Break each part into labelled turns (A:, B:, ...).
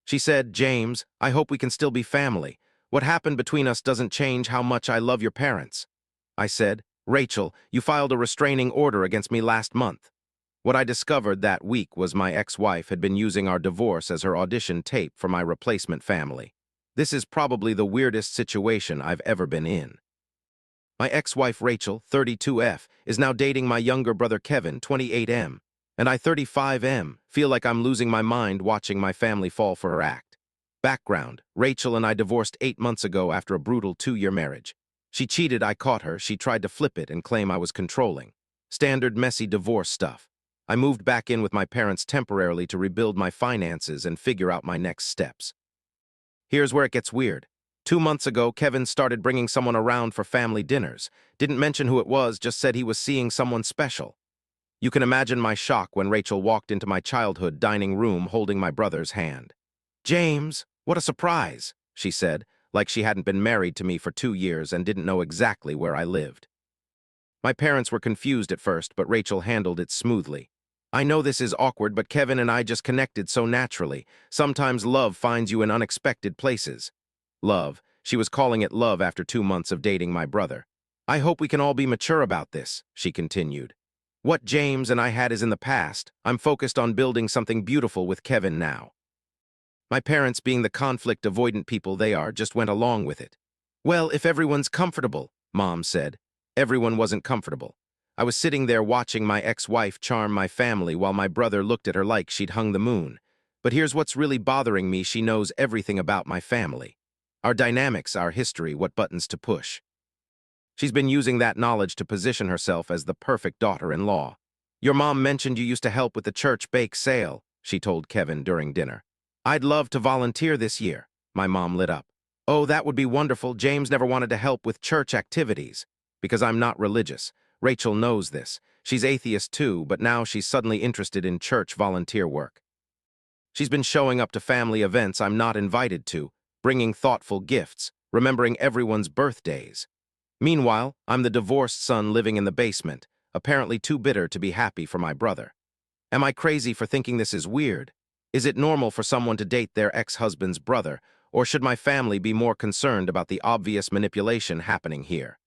A: She said, "James, I hope we can still be family. What happened between us doesn't change how much I love your parents." I said, "Rachel, you filed a restraining order against me last month." What I discovered that week was my ex-wife had been using our divorce as her audition tape for my replacement family. This is probably the weirdest situation I've ever been in. My ex-wife Rachel, 32F, is now dating my younger brother Kevin, 28M, and I, 35M, feel like I'm losing my mind watching my family fall for her act. Background: Rachel and I divorced 8 months ago after a brutal 2-year marriage. She cheated, I caught her, she tried to flip it and claim I was controlling. Standard messy divorce stuff. I moved back in with my parents temporarily to rebuild my finances and figure out my next steps. Here's where it gets weird. 2 months ago, Kevin started bringing someone around for family dinners. Didn't mention who it was, just said he was seeing someone special. You can imagine my shock when Rachel walked into my childhood dining room holding my brother's hand. "James, what a surprise," she said, like she hadn't been married to me for 2 years and didn't know exactly where I lived. My parents were confused at first, but Rachel handled it smoothly. "I know this is awkward, but Kevin and I just connected so naturally. Sometimes love finds you in unexpected places." Love. She was calling it love after 2 months of dating my brother. "I hope we can all be mature about this," she continued. "What James and I had is in the past. I'm focused on building something beautiful with Kevin now." My parents, being the conflict-avoidant people they are, just went along with it. "Well, if everyone's comfortable," Mom said. Everyone wasn't comfortable. I was sitting there watching my ex-wife charm my family while my brother looked at her like she'd hung the moon. But here's what's really bothering me: she knows everything about my family. Our dynamics, our history, what buttons to push. She's been using that knowledge to position herself as the perfect daughter-in-law. "Your mom mentioned you used to help with the church bake sale," she told Kevin during dinner. "I'd love to volunteer this year." My mom lit up. "Oh, that would be wonderful. James never wanted to help with church activities. Because I'm not religious. Rachel knows this. She's atheist too, but now she's suddenly interested in church volunteer work. She's been showing up to family events I'm not invited to, bringing thoughtful gifts, remembering everyone's birthdays. Meanwhile, I'm the divorced son living in the basement, apparently too bitter to be happy for my brother. Am I crazy for thinking this is weird? Is it normal for someone to date their ex-husband's brother, or should my family be more concerned about the obvious manipulation happening here?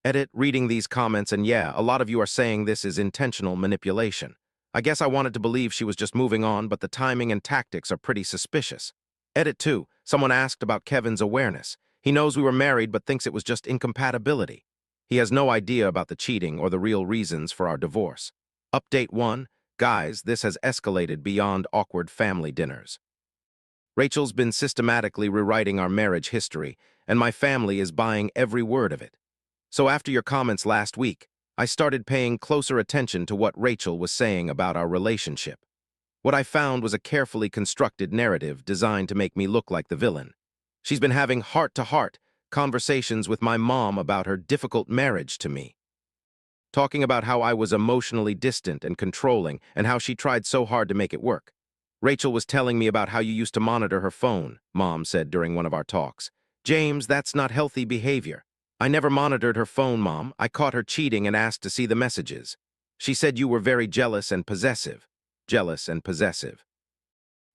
A: Edit, reading these comments, and yeah, a lot of you are saying this is intentional manipulation. I guess I wanted to believe she was just moving on, but the timing and tactics are pretty suspicious. Edit 2, someone asked about Kevin's awareness. He knows we were married but thinks it was just incompatibility. He has no idea about the cheating or the real reasons for our divorce. Update 1, guys, this has escalated beyond awkward family dinners. Rachel's been systematically rewriting our marriage history, and my family is buying every word of it. So after your comments last week, I started paying closer attention to what Rachel was saying about our relationship. What I found was a carefully constructed narrative designed to make me look like the villain. She's been having heart-to-heart conversations with my mom about her difficult marriage to me, talking about how I was emotionally distant and controlling and how she tried so hard to make it work. Rachel was telling me about how you used to monitor her phone, Mom said during one of our talks. "James, that's not healthy behavior." "I never monitored her phone, Mom. I caught her cheating and asked to see the messages. She said you were very jealous and possessive." Jealous and possessive.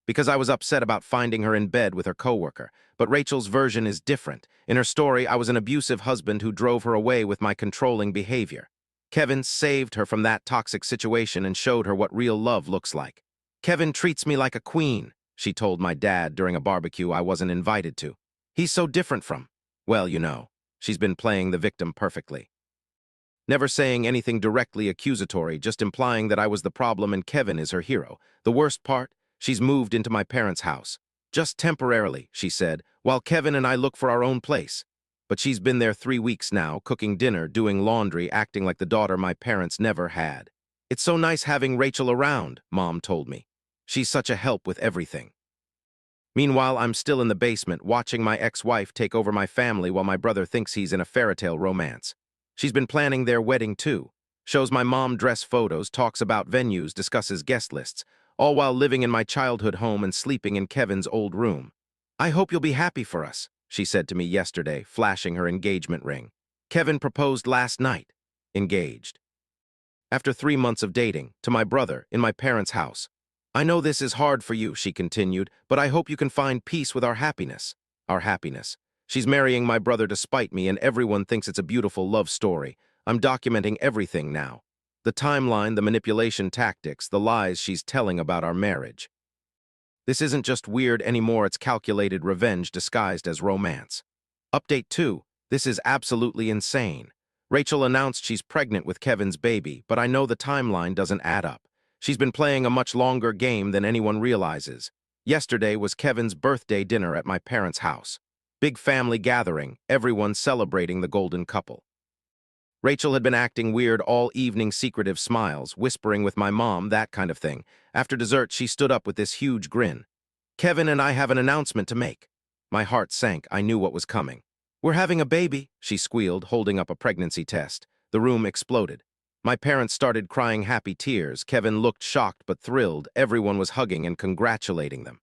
A: "Because I was upset about finding her in bed with her coworker. But Rachel's version is different. In her story, I was an abusive husband who drove her away with my controlling behavior. Kevin saved her from that toxic situation and showed her what real love looks like. Kevin treats me like a queen," she told my dad during a barbecue I wasn't invited to. "He's so different from..." Well, you know. She's been playing the victim perfectly. Never saying anything directly accusatory, just implying that I was the problem and Kevin is her hero. The worst part? She's moved into my parents' house. "Just temporarily," she said, "while Kevin and I look for our own place." But she's been there 3 weeks now, cooking dinner, doing laundry, acting like the daughter my parents never had. "It's so nice having Rachel around," Mom told me. "She's such a help with everything." Meanwhile, I'm still in the basement, watching my ex-wife take over my family while my brother thinks he's in a fairy tale romance. She's been planning their wedding too. Shows my mom dress photos, talks about venues, discusses guest lists, all while living in my childhood home and sleeping in Kevin's old room. "I hope you'll be happy for us," she said to me yesterday, flashing her engagement ring. "Kevin proposed last night." Engaged. After 3 months of dating, to my brother, in my parents' house. I know this is hard for you, she continued, but I hope you can find peace with our happiness. Our happiness. She's marrying my brother to spite me, and everyone thinks it's a beautiful love story. I'm documenting everything now. The timeline, the manipulation tactics, the lies she's telling about our marriage. This isn't just weird anymore, it's calculated revenge disguised as romance. Update 2. This is absolutely insane. Rachel announced she's pregnant with Kevin's baby, but I know the timeline doesn't add up. She's been playing a much longer game than anyone realizes. Yesterday was Kevin's birthday dinner at my parents' house. Big family gathering, everyone celebrating the golden couple. Rachel had been acting weird all evening, secretive smiles, whispering with my mom, that kind of thing. After dessert, she stood up with this huge grin. Kevin and I have an announcement to make. My heart sank. I knew what was coming. We're having a baby, she squealed, holding up a pregnancy test. The room exploded. My parents started crying happy tears. Kevin looked shocked but thrilled. Everyone was hugging and congratulating them.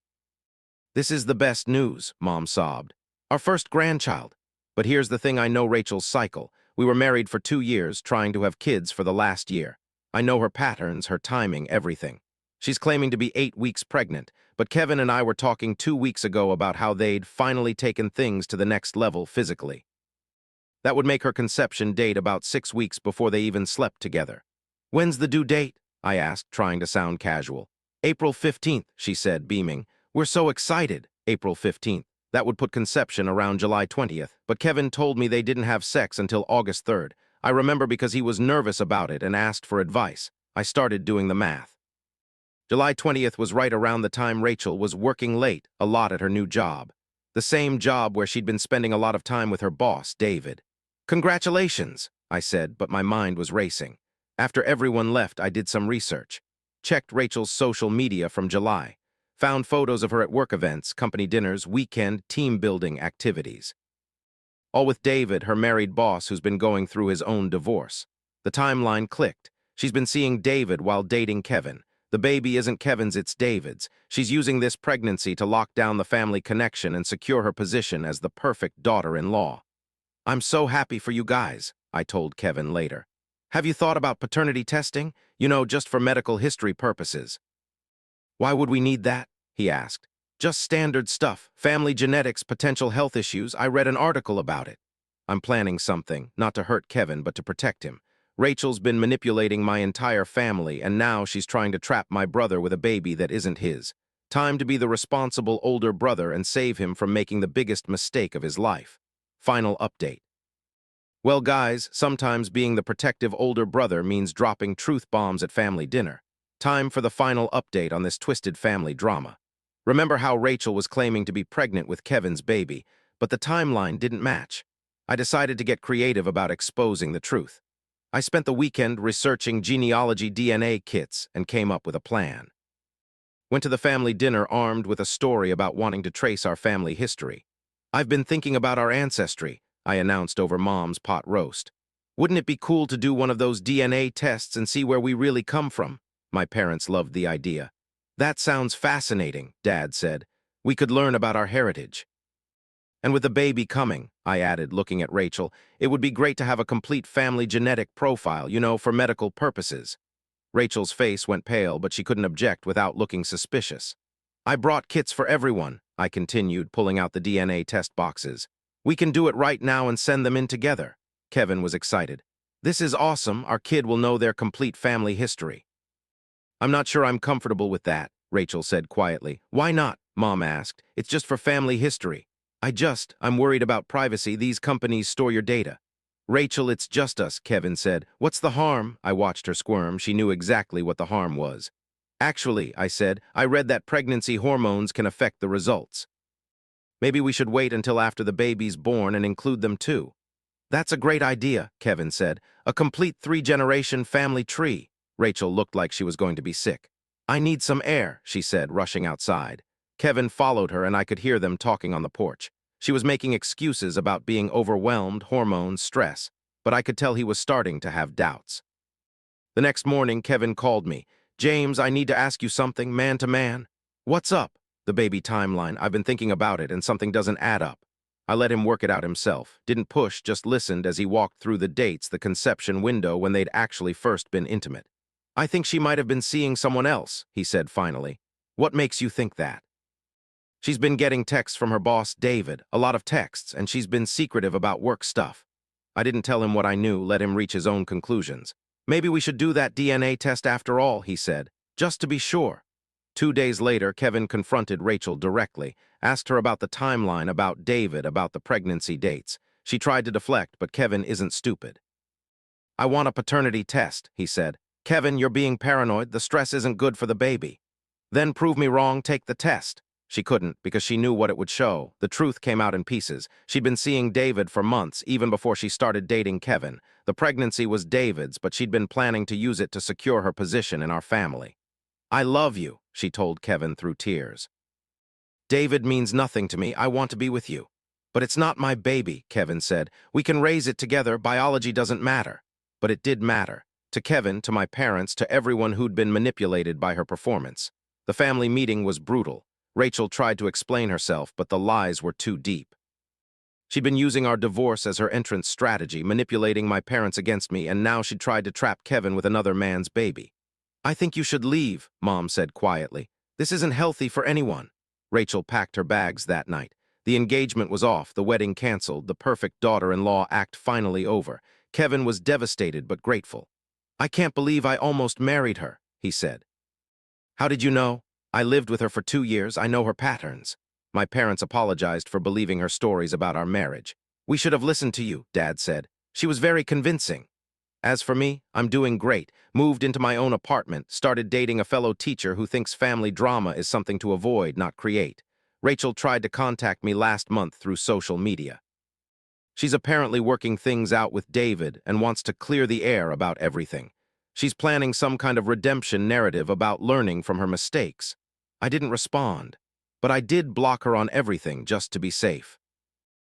A: This is the best news, Mom sobbed. Our first grandchild. But here's the thing, I know Rachel's cycle. We were married for 2 years, trying to have kids for the last year. I know her patterns, her timing, everything. She's claiming to be 8 weeks pregnant, but Kevin and I were talking 2 weeks ago about how they'd finally taken things to the next level physically. That would make her conception date about 6 weeks before they even slept together. When's the due date? I asked, trying to sound casual. April 15th, she said, beaming. We're so excited. April 15th. That would put conception around July 20th, but Kevin told me they didn't have sex until August 3rd. I remember because he was nervous about it and asked for advice. I started doing the math. July 20th was right around the time Rachel was working late, a lot at her new job. The same job where she'd been spending a lot of time with her boss, David. Congratulations, I said, but my mind was racing. After everyone left, I did some research. Checked Rachel's social media from July. Found photos of her at work events, company dinners, weekend, team-building activities. All with David, her married boss who's been going through his own divorce. The timeline clicked. She's been seeing David while dating Kevin. The baby isn't Kevin's, it's David's. She's using this pregnancy to lock down the family connection and secure her position as the perfect daughter-in-law. I'm so happy for you guys, I told Kevin later. Have you thought about paternity testing? You know, just for medical history purposes. Why would we need that? He asked. Just standard stuff, family genetics, potential health issues. I read an article about it. I'm planning something, not to hurt Kevin, but to protect him. Rachel's been manipulating my entire family, and now she's trying to trap my brother with a baby that isn't his. Time to be the responsible older brother and save him from making the biggest mistake of his life. Final update. Well, guys, sometimes being the protective older brother means dropping truth bombs at family dinner. Time for the final update on this twisted family drama. Remember how Rachel was claiming to be pregnant with Kevin's baby, but the timeline didn't match. I decided to get creative about exposing the truth. I spent the weekend researching genealogy DNA kits and came up with a plan. Went to the family dinner armed with a story about wanting to trace our family history. I've been thinking about our ancestry, I announced over Mom's pot roast. Wouldn't it be cool to do one of those DNA tests and see where we really come from? My parents loved the idea. That sounds fascinating, Dad said. We could learn about our heritage. And with the baby coming, I added, looking at Rachel, it would be great to have a complete family genetic profile, you know, for medical purposes. Rachel's face went pale, but she couldn't object without looking suspicious. I brought kits for everyone, I continued, pulling out the DNA test boxes. We can do it right now and send them in together. Kevin was excited. This is awesome. Our kid will know their complete family history. I'm not sure I'm comfortable with that, Rachel said quietly. Why not? Mom asked. It's just for family history. I'm worried about privacy. These companies store your data. Rachel, it's just us, Kevin said. What's the harm? I watched her squirm. She knew exactly what the harm was. Actually, I said, I read that pregnancy hormones can affect the results. Maybe we should wait until after the baby's born and include them too. That's a great idea, Kevin said. A complete 3-generation family tree. Rachel looked like she was going to be sick. I need some air, she said, rushing outside. Kevin followed her and I could hear them talking on the porch. She was making excuses about being overwhelmed, hormones, stress, but I could tell he was starting to have doubts. The next morning, Kevin called me. James, I need to ask you something, man to man. What's up? The baby timeline. I've been thinking about it and something doesn't add up. I let him work it out himself. Didn't push, just listened as he walked through the dates, the conception window when they'd actually first been intimate. I think she might have been seeing someone else, he said finally. What makes you think that? She's been getting texts from her boss, David, a lot of texts, and she's been secretive about work stuff. I didn't tell him what I knew, let him reach his own conclusions. Maybe we should do that DNA test after all, he said, just to be sure. 2 days later, Kevin confronted Rachel directly, asked her about the timeline, about David, about the pregnancy dates. She tried to deflect, but Kevin isn't stupid. I want a paternity test, he said. Kevin, you're being paranoid. The stress isn't good for the baby. Then prove me wrong, take the test. She couldn't, because she knew what it would show. The truth came out in pieces. She'd been seeing David for months, even before she started dating Kevin. The pregnancy was David's, but she'd been planning to use it to secure her position in our family. I love you, she told Kevin through tears. David means nothing to me. I want to be with you. But it's not my baby, Kevin said. We can raise it together. Biology doesn't matter. But it did matter. To Kevin, to my parents, to everyone who'd been manipulated by her performance. The family meeting was brutal. Rachel tried to explain herself, but the lies were too deep. She'd been using our divorce as her entrance strategy, manipulating my parents against me, and now she'd tried to trap Kevin with another man's baby. I think you should leave, Mom said quietly. This isn't healthy for anyone. Rachel packed her bags that night. The engagement was off, the wedding canceled, the perfect daughter-in-law act finally over. Kevin was devastated but grateful. I can't believe I almost married her, he said. How did you know? I lived with her for 2 years. I know her patterns. My parents apologized for believing her stories about our marriage. We should have listened to you, Dad said. She was very convincing. As for me, I'm doing great. Moved into my own apartment, started dating a fellow teacher who thinks family drama is something to avoid, not create. Rachel tried to contact me last month through social media. She's apparently working things out with David and wants to clear the air about everything. She's planning some kind of redemption narrative about learning from her mistakes. I didn't respond, but I did block her on everything just to be safe.